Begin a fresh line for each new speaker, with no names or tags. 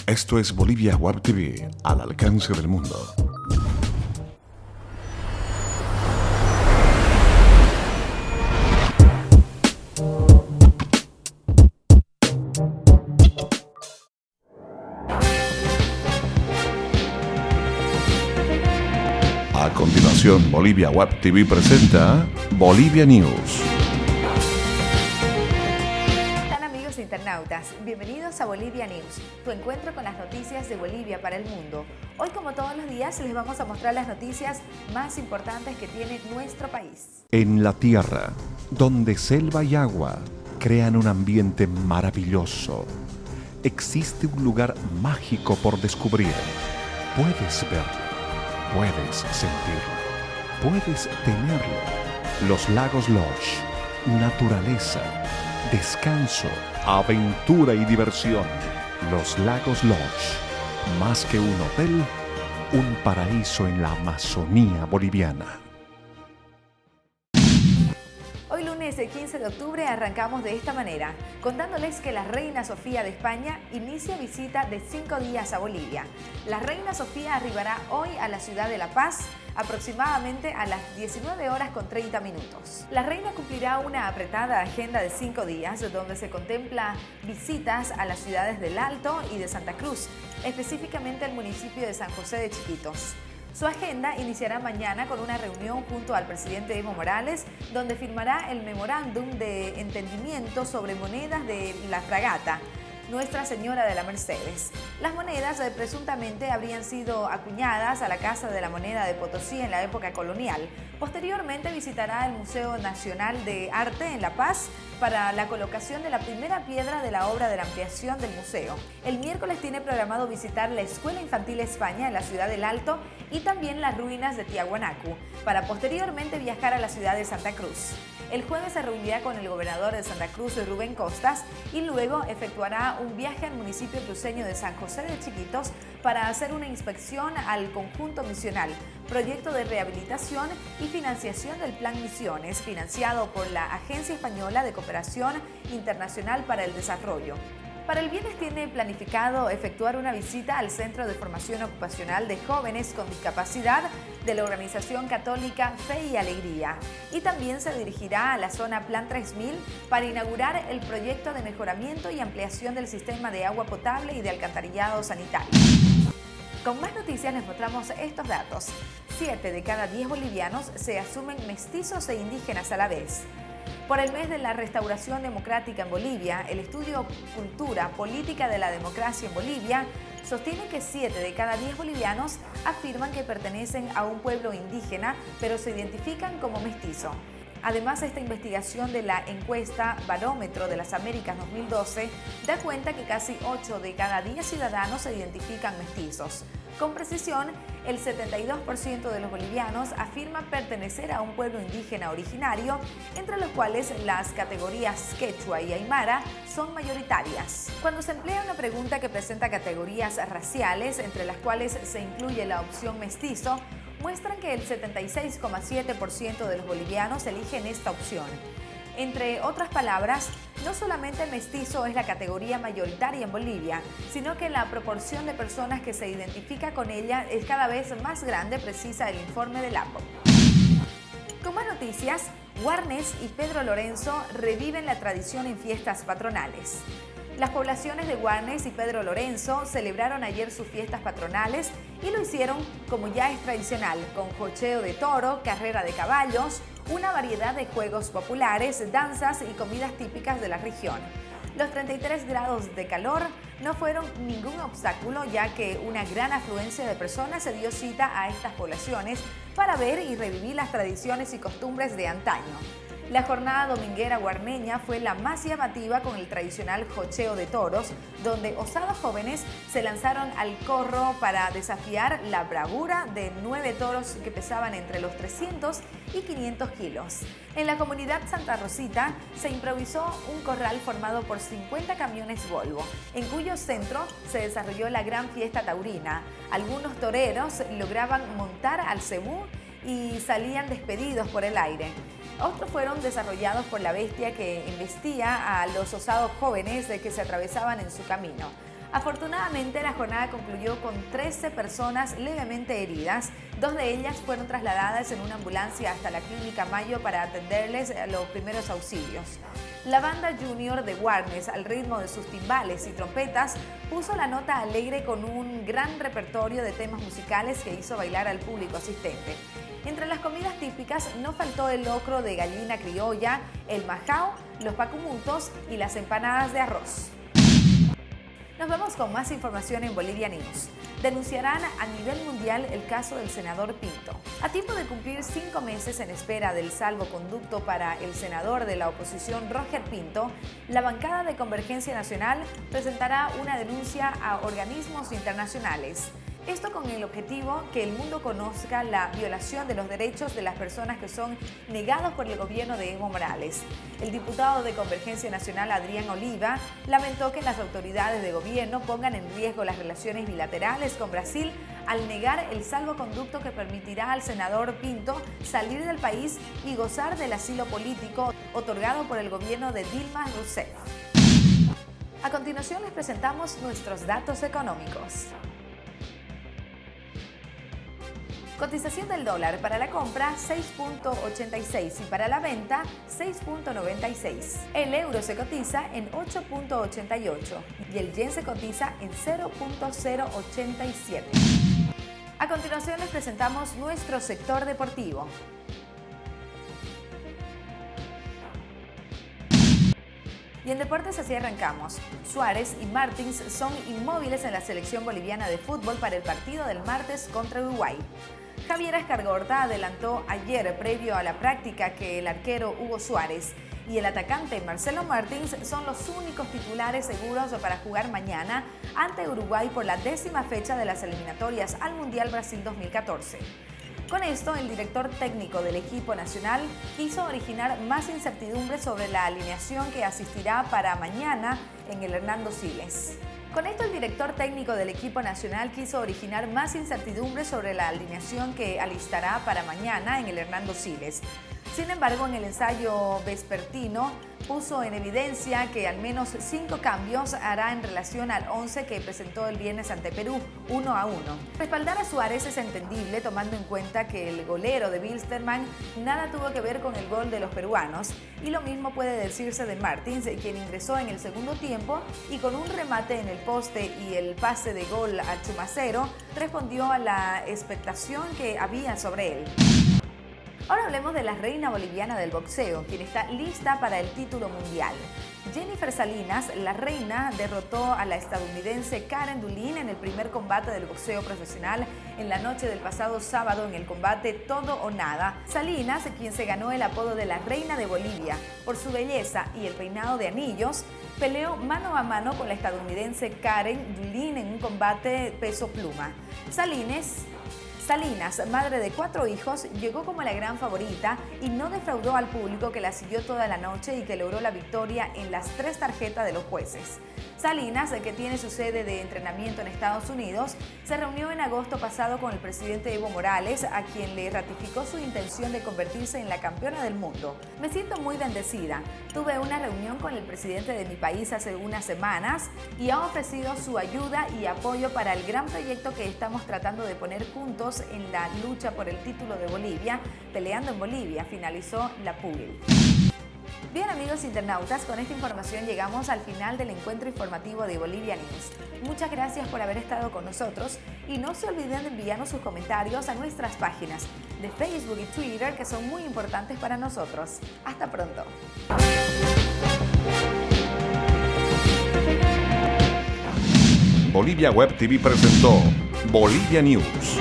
Esto es Bolivia Web TV, al alcance del mundo. A continuación, Bolivia Web TV presenta Bolivia News.
Internautas, bienvenidos a Bolivia News, tu encuentro con las noticias de Bolivia para el mundo. Hoy, como todos los días, les vamos a mostrar las noticias más importantes que tiene nuestro país.
En la tierra, donde selva y agua crean un ambiente maravilloso, existe un lugar mágico por descubrir. Puedes verlo, puedes sentirlo, puedes tenerlo. Los Lagos Lodge, naturaleza, descanso, aventura y diversión. Los Lagos Lodge, más que un hotel, un paraíso en la Amazonía boliviana.
Hoy lunes, el 15 de octubre, arrancamos de esta manera, contándoles que la Reina Sofía de España inicia visita de 5 días a Bolivia. La Reina Sofía arribará hoy a la ciudad de La Paz, aproximadamente a las 19:30. La reina cumplirá una apretada agenda de 5 días, donde se contempla visitas a las ciudades del Alto y de Santa Cruz, específicamente al municipio de San José de Chiquitos. Su agenda iniciará mañana con una reunión junto al presidente Evo Morales, donde firmará el memorándum de entendimiento sobre monedas de la fragata Nuestra Señora de la Mercedes. Las monedas presuntamente habrían sido acuñadas a la Casa de la Moneda de Potosí en la época colonial. Posteriormente visitará el Museo Nacional de Arte en La Paz para la colocación de la primera piedra de la obra de la ampliación del museo. El miércoles tiene programado visitar la Escuela Infantil España en la ciudad del Alto y también las ruinas de Tiahuanacu, para posteriormente viajar a la ciudad de Santa Cruz. El jueves se reunirá con el gobernador de Santa Cruz, Rubén Costas, y luego efectuará un viaje al municipio cruceño de San José de Chiquitos para hacer una inspección al conjunto misional, proyecto de rehabilitación y financiación del Plan Misiones, financiado por la Agencia Española de Cooperación Internacional para el Desarrollo. Para el viernes tiene planificado efectuar una visita al Centro de Formación Ocupacional de Jóvenes con Discapacidad de la organización católica Fe y Alegría, y también se dirigirá a la zona Plan 3000 para inaugurar el proyecto de mejoramiento y ampliación del sistema de agua potable y de alcantarillado sanitario. Con más noticias les mostramos estos datos. 7 de cada 10 bolivianos se asumen mestizos e indígenas a la vez. Por el mes de la Restauración Democrática en Bolivia, el estudio Cultura Política de la Democracia en Bolivia sostiene que 7 de cada 10 bolivianos afirman que pertenecen a un pueblo indígena, pero se identifican como mestizo. Además, esta investigación de la encuesta Barómetro de las Américas 2012 da cuenta que casi 8 de cada 10 ciudadanos se identifican mestizos. Con precisión, el 72% de los bolivianos afirman pertenecer a un pueblo indígena originario, entre los cuales las categorías quechua y aymara son mayoritarias. Cuando se emplea una pregunta que presenta categorías raciales, entre las cuales se incluye la opción mestizo, muestran que el 76,7% de los bolivianos eligen esta opción. Entre otras palabras, no solamente el mestizo es la categoría mayoritaria en Bolivia, sino que la proporción de personas que se identifica con ella es cada vez más grande, precisa el informe del APO. Con más noticias, Guarnes y Pedro Lorenzo reviven la tradición en fiestas patronales. Las poblaciones de Guarnes y Pedro Lorenzo celebraron ayer sus fiestas patronales y lo hicieron como ya es tradicional, con jocheo de toro, carrera de caballos, una variedad de juegos populares, danzas y comidas típicas de la región. Los 33 grados de calor no fueron ningún obstáculo, ya que una gran afluencia de personas se dio cita a estas poblaciones para ver y revivir las tradiciones y costumbres de antaño. La jornada dominguera guarneña fue la más llamativa, con el tradicional jocheo de toros, donde osados jóvenes se lanzaron al corro para desafiar la bravura de 9 toros que pesaban entre los 300 y 500 kilos. En la comunidad Santa Rosita se improvisó un corral formado por 50 camiones Volvo, en cuyo centro se desarrolló la gran fiesta taurina. Algunos toreros lograban montar al cebú y salían despedidos por el aire. Otros fueron desarrollados por la bestia que embestía a los osados jóvenes que se atravesaban en su camino. Afortunadamente, la jornada concluyó con 13 personas levemente heridas. 2 de ellas fueron trasladadas en una ambulancia hasta la Clínica Mayo para atenderles los primeros auxilios. La banda junior de Warnes, al ritmo de sus timbales y trompetas, puso la nota alegre con un gran repertorio de temas musicales que hizo bailar al público asistente. Entre las comidas típicas no faltó el locro de gallina criolla, el majao, los pacumutos y las empanadas de arroz. Nos vemos con más información en Bolivia News. Denunciarán a nivel mundial el caso del senador Pinto. A tiempo de cumplir 5 meses en espera del salvoconducto para el senador de la oposición Roger Pinto, la bancada de Convergencia Nacional presentará una denuncia a organismos internacionales. Esto con el objetivo que el mundo conozca la violación de los derechos de las personas que son negados por el gobierno de Evo Morales. El diputado de Convergencia Nacional, Adrián Oliva, lamentó que las autoridades de gobierno pongan en riesgo las relaciones bilaterales con Brasil al negar el salvoconducto que permitirá al senador Pinto salir del país y gozar del asilo político otorgado por el gobierno de Dilma Rousseff. A continuación les presentamos nuestros datos económicos. Cotización del dólar: para la compra 6.86 y para la venta 6.96. El euro se cotiza en 8.88 y el yen se cotiza en 0.087. A continuación les presentamos nuestro sector deportivo. Y en deportes así arrancamos. Suárez y Martins son inmóviles en la selección boliviana de fútbol para el partido del martes contra Uruguay. Javier Escargorta adelantó ayer, previo a la práctica, que el arquero Hugo Suárez y el atacante Marcelo Martins son los únicos titulares seguros para jugar mañana ante Uruguay por la 10ª fecha de las eliminatorias al Mundial Brasil 2014. Con esto, el director técnico del equipo nacional quiso originar más incertidumbre sobre la alineación que asistirá para mañana en el Hernando Siles. Con esto, el director técnico del equipo nacional quiso originar más incertidumbre sobre la alineación que alistará para mañana en el Hernando Siles. Sin embargo, en el ensayo vespertino puso en evidencia que al menos 5 cambios hará en relación al 11 que presentó el viernes ante Perú, 1-1. Respaldar a Suárez es entendible tomando en cuenta que el golero de Wilstermann nada tuvo que ver con el gol de los peruanos, y lo mismo puede decirse de Martins, quien ingresó en el segundo tiempo y con un remate en el poste y el pase de gol a Chumacero respondió a la expectación que había sobre él. Ahora hablemos de la reina boliviana del boxeo, quien está lista para el título mundial. Jennifer Salinas, la reina, derrotó a la estadounidense Karen Dullin en el primer combate del boxeo profesional en la noche del pasado sábado en el combate Todo o Nada. Salinas, quien se ganó el apodo de la reina de Bolivia por su belleza y el peinado de anillos, peleó mano a mano con la estadounidense Karen Dullin en un combate peso pluma. Salinas, madre de 4 hijos, llegó como la gran favorita y no defraudó al público que la siguió toda la noche y que logró la victoria en las 3 tarjetas de los jueces. Salinas, que tiene su sede de entrenamiento en Estados Unidos, se reunió en agosto pasado con el presidente Evo Morales, a quien le ratificó su intención de convertirse en la campeona del mundo. Me siento muy bendecida. Tuve una reunión con el presidente de mi país hace unas semanas y ha ofrecido su ayuda y apoyo para el gran proyecto que estamos tratando de poner juntos en la lucha por el título de Bolivia, peleando en Bolivia, finalizó la PUBIL. Bien, amigos internautas, con esta información llegamos al final del encuentro informativo de Bolivia News. Muchas gracias por haber estado con nosotros y no se olviden de enviarnos sus comentarios a nuestras páginas de Facebook y Twitter, que son muy importantes para nosotros. Hasta pronto.
Bolivia Web TV presentó Bolivia News.